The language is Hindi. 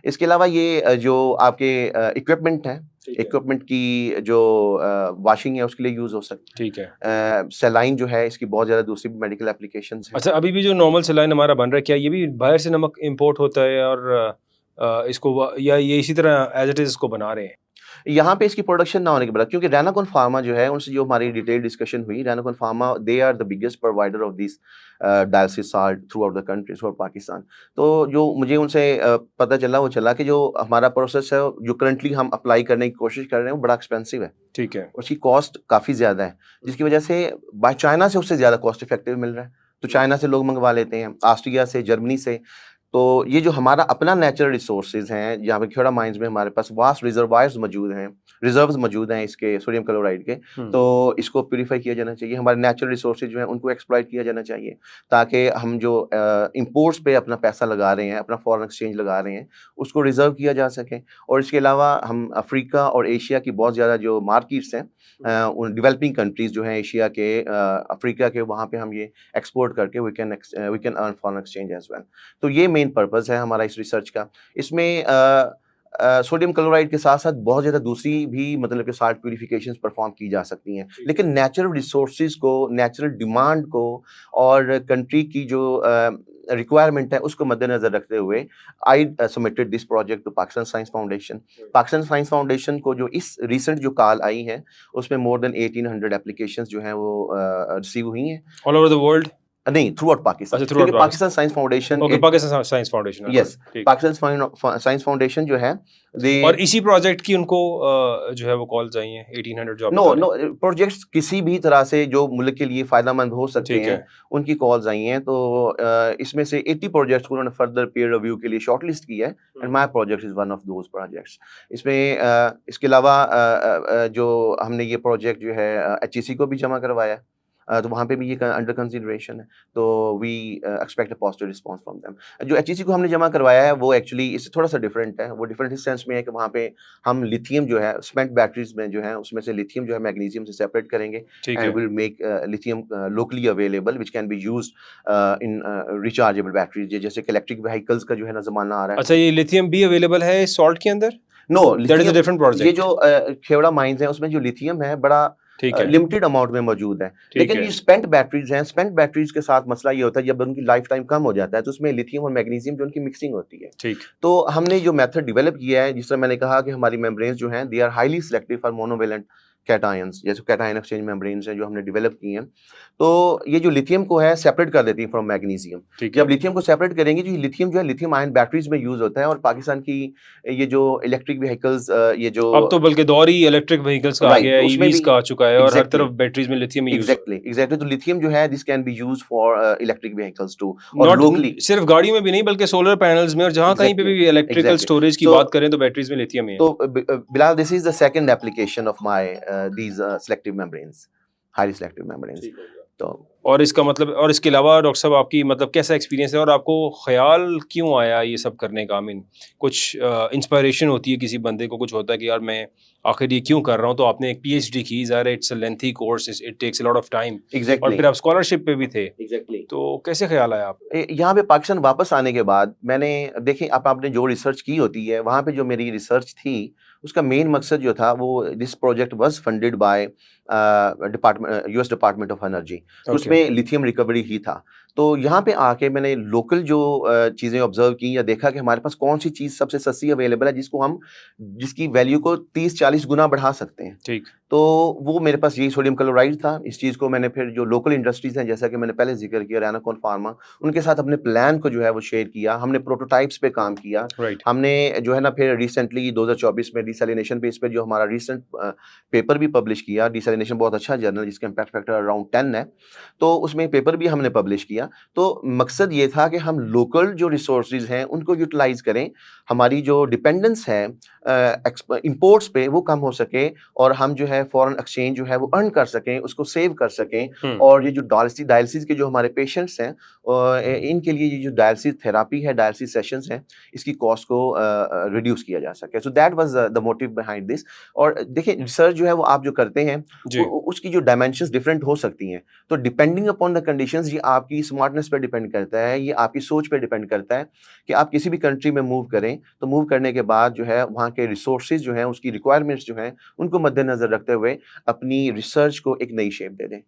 इसके अलावा ये जो आपके इक्विपमेंट हैं, इक्विपमेंट की जो वॉशिंग है उसके लिए यूज़ हो सकता ठीक है। है। सलाइन जो है इसकी बहुत ज़्यादा दूसरी मेडिकल एप्लीकेशंस हैं। अच्छा, अभी भी जो नॉर्मल सलाइन हमारा बन रहा है, क्या ये भी बाहर से नमक इम्पोर्ट होता है और या ये इसी तरह एज़ इट इज़ इसको बना रहे हैं? यहाँ पे इसकी प्रोडक्शन ना होने के बाद, क्योंकि रेनाकॉन फार्मा जो है उनसे जो हमारी डिटेल डिस्कशन हुई, Renacon pharma they are the biggest provider of this dialysis salt throughout the country, throughout Pakistan. तो जो मुझे उनसे पता चला वो चला कि जो हमारा प्रोसेस है जो करंटली हम अप्लाई करने की कोशिश कर रहे हैं वो बड़ा एक्सपेंसिव है। ठीक है। उसकी कॉस्ट काफ़ी ज़्यादा है, जिसकी वजह से बाय चाइना से उससे ज़्यादा कॉस्ट इफेक्टिव मिल रहा है। तो चाइना से लोग मंगवा लेते हैं, ऑस्ट्रिया से, जर्मनी से। तो ये जो हमारा अपना नेचुरल रिसोर्सेज हैं, जहाँ पे खेड़ा माइंस में हमारे पास वास्ट रिजर्वायर्स मौजूद हैं, रिजर्व्स मौजूद हैं इसके सोडियम क्लोराइड के, तो इसको प्यूरिफाई किया जाना चाहिए। हमारे नेचुरल रिसोर्सेज जो हैं उनको एक्सप्लॉइट किया जाना चाहिए, ताकि हम जो इंपोर्ट्स पे अपना पैसा लगा रहे हैं, अपना फॉरेन एक्सचेंज लगा रहे हैं, उसको रिजर्व किया जा सके। और इसके अलावा हम अफ्रीका और एशिया की बहुत ज़्यादा जो मार्केट्स हैं, उन डेवलपिंग कंट्रीज़ जो हैं एशिया के, अफ्रीका के, वहाँ पे हम ये एक्सपोर्ट करके we can earn foreign exchange as well. तो ये मेन पर्पस है हमारा इस रिसर्च का। इसमें सोडियम क्लोराइड के साथ-साथ बहुत ज़्यादा दूसरी भी मतलब कि साल्ट प्यूरिफिकेशंस परफॉर्म की जा सकती हैं। लेकिन नेचुरल रिसोर्सेज़ को, नेचुरल डिमांड को और कंट्री की जो रिक्वायरमेंट है उसको मद्देनज़र रखते हुए I submitted this project to Pakistan Science Foundation. Pakistan Science Foundation को जो इस रिसेंट जो कॉल आई है उसमें मोर देन 1800 एप्लीकेशंस जो हैं वो रिसीव हुई हैं। All over the world? नहीं, थ्रू आउट पाकिस्तान, अच्छा, थ्रू आउट क्योंकि Pakistan. Pakistan Science foundation okay, Pakistan Science foundation, yes, ठीक। पाकिस्तान साइंस फाउंडेशन जो है दे और इसी प्रोजेक्ट की उनको जो है वो कॉल्स आई हैं 1800 जो आप नो बता रहे नो हैं। प्रोजेक्ट्स किसी भी तरह से जो मुल्क के लिए फ़ायदेमंद हो सकते ठीक हैं, है। उनकी कॉल्स आई हैं। तो इसमें से 80 प्रोजेक्ट्स को उन्होंने फर्दर पीयर रिव्यू के लिए शॉर्टलिस्ट किया है, and my project is one of those projects. इसमें इसके अलावा जो हमने ये प्रोजेक्ट जो है एचईसी को भी जमा करवाया है। तो वहाँ पे भी ये अंडर कंसिडरेशन है। तो we expect a positive response from them. जो एचईसी को हमने जमा करवाया है वो एक्चुअली इससे थोड़ा-सा डिफरेंट है। वो डिफरेंट इस सेंस में है कि वहाँ पे हम लिथियम जो है स्पेंट बैटरीज़ में जो है उसमें से लिथियम जो है मैग्नीशियम से सेपरेट करेंगे, ठीक एंड है। Will make lithium locally available which can be used in rechargeable batteries. जैसे कि इलेक्ट्रिक व्हीकल्स का जो है ना ज़माना आ रहा है। अच्छा, ये लिथियम भी अवेलेबल है इस सॉल्ट के अंदर? Know that is a lithium, different ये प्रोजेक्ट। जो खेवड़ा माइंस है उसमें जो लिथियम है बड़ा ठीक है। लिमिटेड अमाउंट में मौजूद है। ठीक लेकिन है। ये स्पेंट बैटरीज़ हैं, स्पेंट बैटरीज़ के साथ मसला ये होता है जब उनकी लाइफ टाइम कम हो जाता है तो उसमें लिथियम और मैग्नीशियम जो उनकी मिक्सिंग होती है। ठीक। तो हमने जो मेथड डेवलप किया है, जिस तरह मैंने कहा कि हमारी मेम्ब्रेन्स जो हैं they are highly selective for monovalent cations, जैसे कैटायन एक्सचेंज मेम्ब्रेन्स हैं जो हमने डेवलप की हैं। तो ये जो लिथियम को है सेपरेट कर देती है फ्रॉम मैग्नीशियम। ठीक है। जब लिथियम को सेपरेट करेंगी, जो लिथियम जो है लिथियम आयन बैटरीज़ में यूज़ होता है, और पाकिस्तान की ये जो इलेक्ट्रिक व्हीकल्स ये जो अब तो बल्कि दौर ही इलेक्ट्रिक व्हीकल्स का आ राइट गया है, उसमें भी ईवीज़ का आ चुका है और हर एग्ज़ैक्टली, तरफ बैटरीज़ में लिथियम ही यूज़ हो रहा एग्ज़ैक्टली तो लिथियम जो है this can be used for electric vehicles too, है। और नॉट लोकली सिर्फ गाड़ियों में भी नहीं बल्कि सोलर पैनल्स में और जहाँ कहीं पे एग्ज़ैक्टली, भी इलेक्ट्रिकल एग्ज़ैक्टली। स्टोरेज की सो बात करें तो बैटरीज़ में लिथियम ही है। तो Bilal, this is the second application of my these selective membranes, highly selective membranes. तो और इसका मतलब और इसके अलावा डॉक्टर साहब आपकी मतलब कैसा एक्सपीरियंस है और आपको ख्याल क्यों आया ये सब करने का? आई मीन कुछ इंस्पिरेशन होती है किसी बंदे को, कुछ होता है कि यार मैं आखिर ये क्यों कर रहा हूँ? तो आपने एक पीएचडी की, ज़ाहिर है it's a lengthy course, it takes a lot of time, और एग्ज़ैक्टली, फिर आप स्कॉलरशिप पे भी थे, एग्ज़ैक्टली। तो कैसे ख्याल आया आप? यहाँ पे पाकिस्तान वापस आने के बाद मैंने देखिए, अब आपने जो रिसर्च की होती है वहाँ पे जो मेरी रिसर्च थी उसका मेन मकसद जो था वो this project was funded by department US department of energy. तो ओके। उसमें लिथियम रिकवरी ही था। तो यहाँ पे आके मैंने लोकल जो चीज़ें ऑब्जर्व की या देखा कि हमारे पास कौन सी चीज़ सबसे सस्ती अवेलेबल है जिसको हम जिसकी वैल्यू को 30-40 गुना बढ़ा सकते हैं। ठीक। तो वो मेरे पास यही सोडियम क्लोराइड था। इस चीज़ को मैंने फिर जो लोकल इंडस्ट्रीज़ हैं, जैसा कि मैंने पहले ज़िक्र किया, रेनाकॉन फार्मा, उनके साथ अपने प्लान को जो है वो शेयर किया। हमने प्रोटोटाइप्स पे काम किया। राइट। हमने जो है ना फिर रिसेंटली 2024 में डिसैलिनेशन पे इस पे जो हमारा रिसेंट पेपर भी पब्लिश किया। डिसैलिनेशन बहुत अच्छा जर्नल जिसका इम्पैक्ट फैक्टर अराउंड 10 है। तो उसमें पेपर भी हमने पब्लिश किया। तो मकसद ये था कि हम लोकल जो रिसोर्सेज़ हैं उनको यूटिलाइज़ करें। हमारी जो डिपेंडेंस है इंपोर्ट्स पे वो कम हो सके, और हम जो है फॉरेन एक्सचेंज जो है वो अर्न कर सकें, उसको सेव कर सकें। और ये जो डायलिसिस के जो हमारे पेशेंट्स हैं इनके लिए ये जो डायलिसिस थेरेपी है, डायलिसिस सेशंस हैं, इसकी कॉस्ट को रिड्यूस किया जा सके। So that was the motive behind this. और देखिए रिसर्च जो है वो आप जो करते हैं जी। उसकी जो डायमेंशंस डिफरेंट हो सकती हैं। तो डिपेंडिंग अपॉन द कंडीशंस ये आपकी स्मार्टनेस पे डिपेंड करता है, ये आपकी सोच पे डिपेंड करता है कि आप किसी भी कंट्री में मूव करें, तो मूव करने के बाद जो है वहाँ के रिसोर्सेज़ जो हैं, उसकी रिक्वायरमेंट्स जो हैं, उनको मद्देनज़र रखते हुए अपनी रिसर्च को एक नई शेप दे दें।